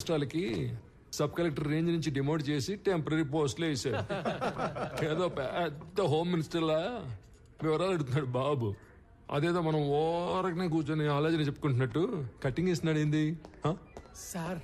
రాష్ట్రాలకి sub collector range నుంచి డిమోట్ చేసి టెంపరీ పోస్టులు వేసాడు. ఏదో పెద్ద హోమ్ మినిస్టర్లా వివరాలు అడుగుతున్నాడు బాబు. అదేదో మనం ఓరకనే కూర్చొని ఆలోచన చెప్పుకుంటున్నట్టు కటింగ్ ఇస్తున్నాడు. ఏంది సార్?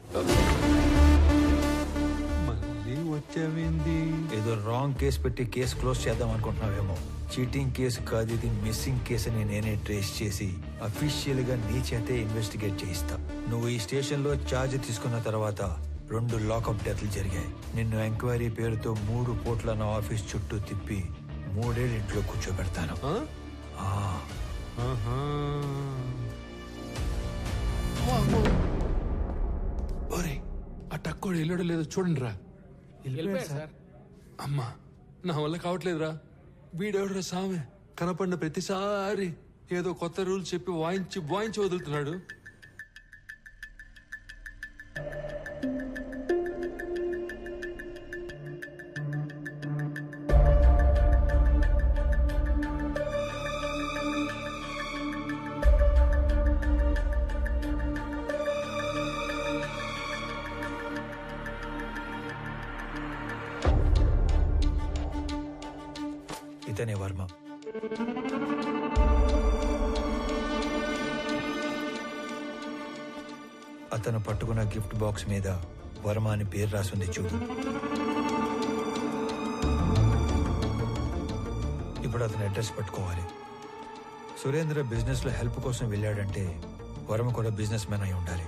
మళ్ళీ వచ్చావేంది? ఏదో రాంగ్ కేసు పెట్టి కేసు క్లోజ్ చేద్దాం అనుకుంటున్నావేమో. చీటింగ్ కేసు కాదు ఇది, మిస్సింగ్ కేసు అని నేనే ట్రేస్ చేసి అఫీషియల్ గా నీ చేతే ఇన్వెస్టిగేట్ చేయిస్తా. నువ్వు ఈ స్టేషన్ లో ఛార్జ్ తీసుకున్న తర్వాత 2 లాకప్ డెత్లు జరిగాయి. నిన్ను ఎంక్వైరీ పేరుతో 3 పూట్ల నా ఆఫీస్ చుట్టూ తిప్పి 3 ఏళ్ళు ఇంట్లో కూర్చోబెడతాను. ఒరే ఆ టక్కోడు వెళ్ళాడో లేదో చూడండి రా. సార్ అమ్మా నా వల్ల కావట్లేదురా. వీడెవడరా సామె కనపడిన ప్రతిసారి ఏదో కొత్త రూల్స్ చెప్పి వాయించి వదులుతున్నాడు. ఇతనే వర్మ. అతను పట్టుకున్న గిఫ్ట్ బాక్స్ మీద వర్మ అని పేరు రాసింది చూడు. ఇప్పుడు అతని అడ్రస్ పట్టుకోవాలి. సురేంద్ర బిజినెస్ లో హెల్ప్ కోసం వెళ్ళాడంటే వర్మ కూడా బిజినెస్ మ్యాన్ అయి ఉండాలి.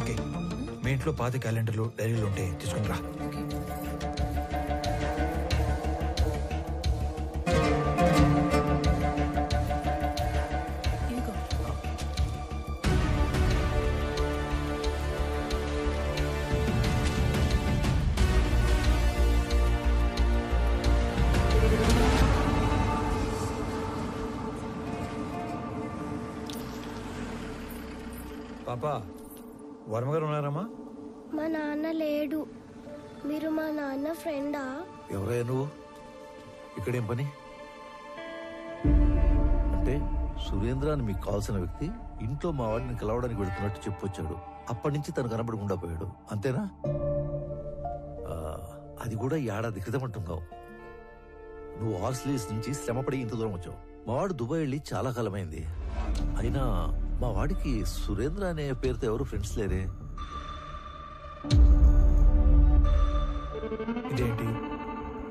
ఓకే, మీ ఇంట్లో పాత క్యాలెండర్లు డైరీలు ఉంటే తీసుకుని రా. పాపా, వర్మ గారు ఉన్నారమ్మా? మా నాన్న లేడు. మీరు మా నాన్న ఫ్రెండా? ఎవరయ్యా నువ్వు? ఇక్కడేం పని? అంటే సురేంద్ర అని మీకు కావాల్సిన వ్యక్తి ఇంట్లో మా వాడిని కలవడానికి వెళుతున్నట్టు చెప్పొచ్చాడు. అప్పటి నుంచి తను కనబడకుండా పోయాడు, అంతేనా? అది కూడా ఏడాది క్రితం అంటున్నావు. నువ్వు హార్స్లీస్ నుంచి శ్రమపడి ఇంత దూరం వచ్చావు. మా వాడు దుబాయ్ వెళ్ళి చాలా కాలమైంది. అయినా మా వాడికి సురేంద్ర అనే పేరుతో ఎవరు ఫ్రెండ్స్ లేరే. ఇదేంటి,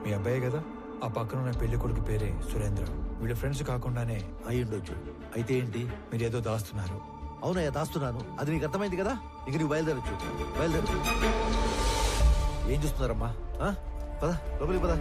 మీ అబ్బాయే కదా? ఆ పక్కన ఉన్న పెళ్లి కొడుకు పేరే సురేంద్ర. వీళ్ళ ఫ్రెండ్స్ కాకుండానే అయ్యుండొచ్చు. అయితే ఏంటి? మీరు ఏదో దాస్తున్నారు. అవునయ్యా, దాస్తున్నాను. అది నీకు అర్థమైంది కదా. ఇంక నీకు బయలుదేరచ్చు. బయలుదేరు. ఏం చూస్తున్నారమ్మా? పద లోపలికి పద.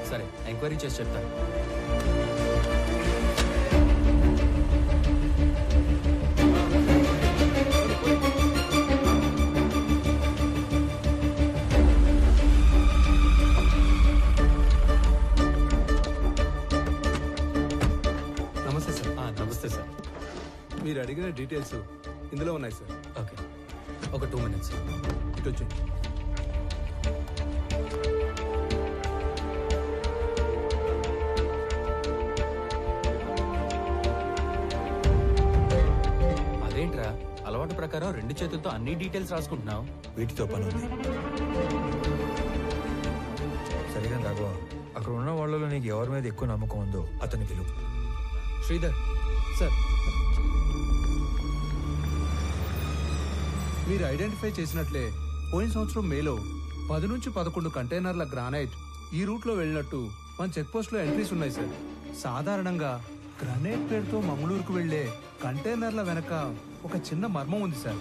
సరే, ఎంక్వైరీ చేసి చెప్తాను. నమస్తే సార్. నమస్తే సార్. మీరు అడిగిన డీటెయిల్స్ ఇందులో ఉన్నాయి సార్. ఓకే, ఒక 2 minutes. ఇటు వచ్చేయండి. అదేంట్రా, అలవాటు ప్రకారం 2 చేతులతో అన్ని డీటెయిల్స్ రాసుకుంటున్నావు? వీటితో పని ఉంది. సరిగా రాఘవ, అక్కడ ఉన్న వాళ్ళలో నీకు ఎవరి మీద ఎక్కువ నమ్మకం ఉందో అతని పిలువు. శ్రీధర్, సార్, మీరు ఐడెంటిఫై చేసినట్లే పోయిన సంవత్సరం మేలో 10 నుంచి 11 కంటైనర్ల గ్రానైట్ ఈ రూట్లో వెళ్ళినట్టు మన చెక్ పోస్ట్ లో ఎంట్రీస్ ఉన్నాయి సార్. సాధారణంగా గ్రానైట్ పేరుతో మంగళూరుకు వెళ్లే కంటైనర్ల వెనక ఒక చిన్న మర్మం ఉంది సార్.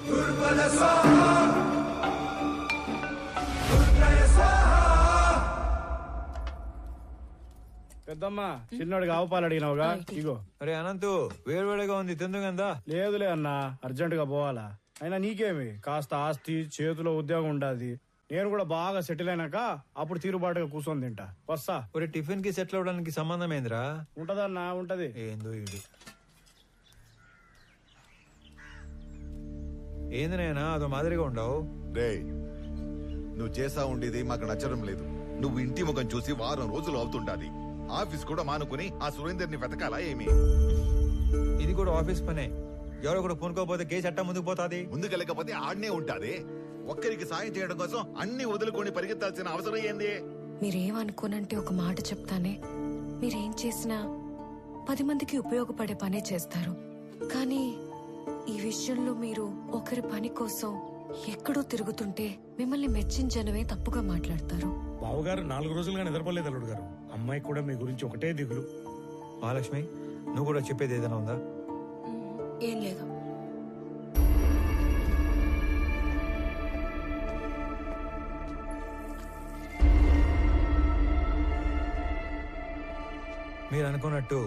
పెద్దమ్మ చిన్నోడికి ఆవుపాలు అడిగినావుగా, ఇగో. అరే అనంతు, వేడివేడిగా ఉంది, తిందుకందా? లేదులే అన్నా, అర్జెంట్ గా పోవాలా. అయినా నీకేమి, కాస్త ఆస్తి చేతిలో ఉద్యోగం ఉండాది. నేను కూడా బాగా సెటిల్ అయినాక అప్పుడు తీరుబాటుగా కూర్చొని తింటా. వస్తా. ఒరే, టిఫిన్ కి సెటిల్ అవడానికి సంబంధం ఏందిరా? ఉంటదన్నా, ఉంటది. ఏందో ఇది. ఏంది నాయనా అదో మాదిరిగా ఉండవు? రే, నువ్వు చేసా ఉండేది మాకు నచ్చడం లేదు. నువ్వు ఇంటి ముఖం చూసి వారం రోజులు అవుతుంటాది. ఆఫీస్ కూడా మానుకుని ఆ సురేందర్ని వెతకాలా ఏమి? ఇది కూడా ఆఫీస్ పనే. ఎవరో కూడా పూనుకోపోతే కేసు అట్టా ముందుకు పోతాది. ముందుకెళ్ళకపోతే ఆడనే ఉంటాది. ఒక్కరికి సాయం చేయడం కోసం అన్ని వదులుకొని పరిగెత్తాల్సిన అవసరం ఏంది? మీరేమనుకోనంటే ఒక మాట చెప్తానే. మీరేం చేసినా 10 మందికి ఉపయోగపడే పనే చేస్తారు. కానీ ఈ విషయంలో మీరు ఒకరి పని కోసం ఎక్కడో తిరుగుతుంటే మిమ్మల్ని మెచ్చిన జనమే తప్పుగా మాట్లాడతారు. బావగారు 4 రోజులుగా నిద్రపోలేదు అల్లుడు గారు. అమ్మాయి కూడా మీ గురించి ఒకటే దిగులు. మహాలక్ష్మి, నువ్వు కూడా చెప్పేది ఏదైనా ఉందా? ఏం లేదు. మీరు అనుకున్నట్టు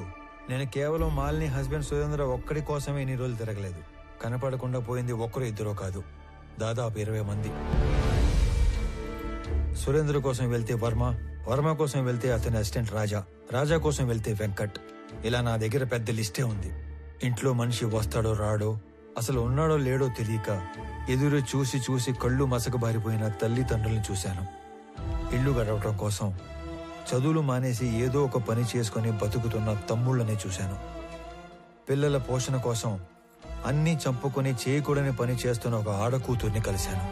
నేను కేవలం మాలిని హస్బెండ్ సురేంద్ర ఒక్కడి కోసమే ఇన్ని రోజులు తిరగలేదు. కనపడకుండా పోయింది ఒక్కరు ఇద్దరో కాదు, దాదాపు 20 మంది. సురేంద్ర కోసం వెళ్తే వర్మ, వర్మ కోసం వెళ్తే అతని అసిస్టెంట్ రాజా, రాజా కోసం వెళ్తే వెంకట్. ఇలా నా దగ్గర పెద్ద లిస్టే ఉంది. ఇంట్లో మనిషి వస్తాడో రాడో, అసలు ఉన్నాడో లేడో తెలియక ఎదురు చూసి చూసి కళ్ళు మసకబారిపోయిన తల్లిదండ్రుల్ని చూశాను. ఇల్లు గడవటం కోసం చదువులు మానేసి ఏదో ఒక పని చేసుకుని బతుకుతున్న తమ్ముళ్ళని చూశాను. పిల్లల పోషణ కోసం అన్నీ చంపుకొని చేయకూడని పని చేస్తున్న ఒక ఆడకూతుర్ని కలిశాను.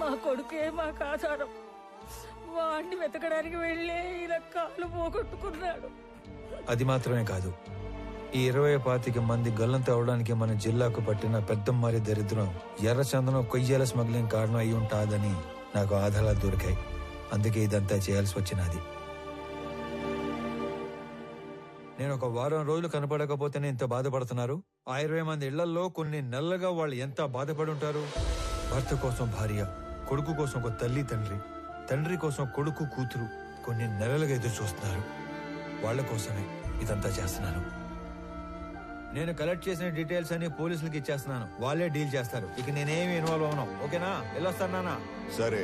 మా కొడుకే మాకు ఆధారం. వాడిని వెతకడానికి వెళ్ళే ఇలా కాళ్ళు పోగొట్టుకున్నాడు. అది మాత్రమే కాదు, ఈ 20-25 మంది గల్లంత అవడానికి మన జిల్లాకు పట్టిన పెద్దమ్మారి దరిద్రం ఎర్రచందనం కొయ్యాల స్మగ్లింగ్ కారణం అయి ఉంటాదని నాకు ఆధారాలు దొరికాయి. అందుకే ఇదంతా చేయాల్సి వచ్చినది. నేను ఒక వారం రోజులు కనపడకపోతేనే ఇంత బాధపడుతున్నారు. ఆ 20 మంది ఇళ్లలో కొన్ని నెలలుగా వాళ్ళు ఎంత బాధపడి ఉంటారు. భర్త కోసం భార్య, కొడుకు కోసం ఒక తల్లి తండ్రి, తండ్రి కోసం కొడుకు కూతురు కొన్ని నెలలుగా ఎదురు చూస్తున్నారు. వాళ్ల కోసమే ఇదంతా చేస్తున్నాను. నేను కలెక్ట్ చేసిన డీటెయిల్స్ అన్ని పోలీసులకి ఇచ్చేస్తున్నాను. వాళ్ళే డీల్ చేస్తారు. ఇక నేనేమి ఇన్వాల్వ్ అవను. ఓకేనా? వెళ్ళొస్తాను నాన్న. సరే.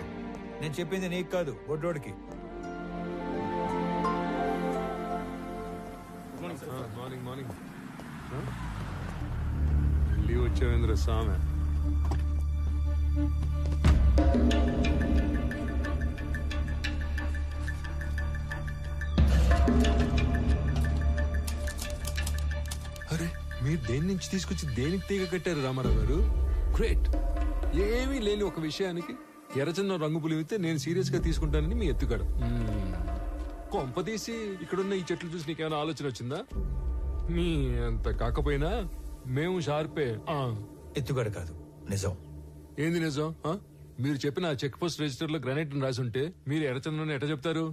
నేను చెప్పింది నీకు కాదు, బొడ్డోడికి. Morning morning. లీవ్ వచ్చేవేంద్ర సామె. అరే, మీరు దేని నుంచి తీసుకొచ్చి దేనికి తీగ కట్టారు రామారావు గారు? గ్రేట్. ఏమీ లేని ఒక విషయానికి ఎర్రచందనం రంగు పులివితే నేను సీరియస్ గా తీసుకుంటానని మీ ఎత్తుగడ. కొంపదీసి ఇక్కడున్న ఈ చెట్లు చూసి నీకేమైనా ఆలోచన వచ్చిందా? మీ అంత కాకపోయినా మేము షార్పే. ఎత్తుగడ కాదు, నిజం. ఏంది నిజం? మీరు చెప్పిన ఆ చెక్ పోస్ట్ రిజిస్టర్ లో గ్రానైట్ రాసి ఉంటే మీరు ఎర్రచందనం ఎట్లా చెప్తారు?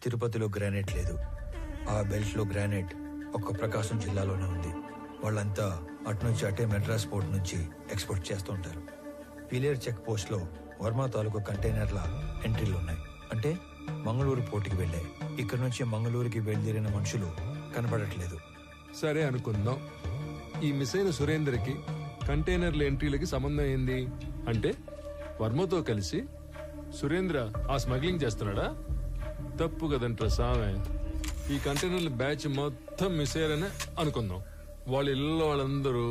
తిరుపతిలో గ్రానైట్ లేదు. ఆ బెల్ట్ లో గ్రానైట్ ఒక్క ప్రకాశం జిల్లాలోనే ఉంది. వాళ్ళంతా అటునుంచి అటే మెడ్రాస్ పోర్ట్ నుంచి ఎక్స్పోర్ట్ చేస్తుంటారు. పిలేర్ చెక్ పోస్ట్ లో వర్మ తాలూకు కంటైనర్ల ఎంట్రీలు ఉన్నాయి. అంటే మంగళూరు పోర్టుకి వెళ్ళాయి. ఇక్కడ నుంచి మంగళూరుకి బయలుదేరిన మనుషులు కనపడట్లేదు. సరే అనుకుందాం. ఈ మిస్ అయిన సురేందర్కి కంటైనర్ల ఎంట్రీలకి సంబంధం ఏంది? అంటే వర్మతో కలిసి సురేంద్ర ఆ స్మగ్లింగ్ చేస్తున్నాడా? తప్పు కదంట్రా సామె. ఈ కంటైనర్ల బ్యాచ్ మొత్తం మిస్ అయ్యారని అనుకుందాం. వాళ్ళ ఇళ్ళలో వాళ్ళందరూ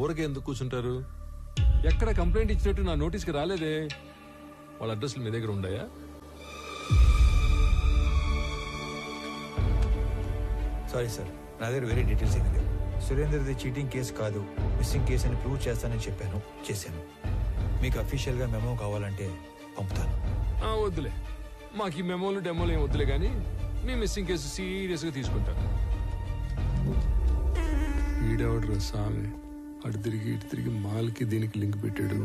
ఊరకే ఎందుకు కూర్చుంటారు? ఎక్కడ కంప్లైంట్ ఇచ్చినట్టు నా నోటీస్కి రాలేదే. వాళ్ళ అడ్రస్లు మీ దగ్గర ఉన్నాయా? సారీ సార్, నా దగ్గర వేరే డీటెయిల్స్ ఏమీ లేవు. సురేందర్ది చీటింగ్ కేసు కాదు, మిస్సింగ్ కేసు అని ప్రూవ్ చేస్తానని చెప్పాను, చేశాను. మీకు అఫీషియల్గా మెమో కావాలంటే పంపుతాను. వద్దులే, మాకు ఈ మెమోలు డెమోలు ఏం వద్దులే, కానీ మీ మిస్సింగ్ కేసు సీరియస్గా తీసుకుంటాను. ఈడెవడ్రా స్వామి, అటు తిరిగి ఇటు తిరిగి మాల్కి దీనికి లింక్ పెట్టాడు.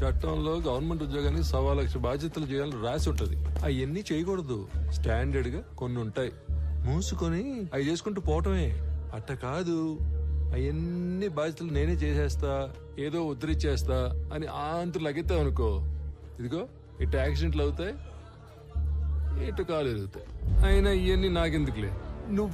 చట్టంలో గవర్నమెంట్ ఉద్యోగానికి 1,00,000 బాధ్యతలు చేయాలని రాసి ఉంటది. అవన్నీ చేయకూడదు. స్టాండర్డ్ గా కొన్ని ఉంటాయి, మూసుకొని అవి చేసుకుంటూ పోవటమే. అట్ట కాదు, అవన్నీ బాధ్యతలు నేనే చేసేస్తా, ఏదో ఉద్ధరించేస్తా అని ఆంతులు లగెత్తావు అనుకో, ఇదిగో ఇటు యాక్సిడెంట్లు అవుతాయి, ఇటు కాలు ఎరుగుతాయి. అయినా ఇవన్నీ నాకెందుకులే, నువ్వే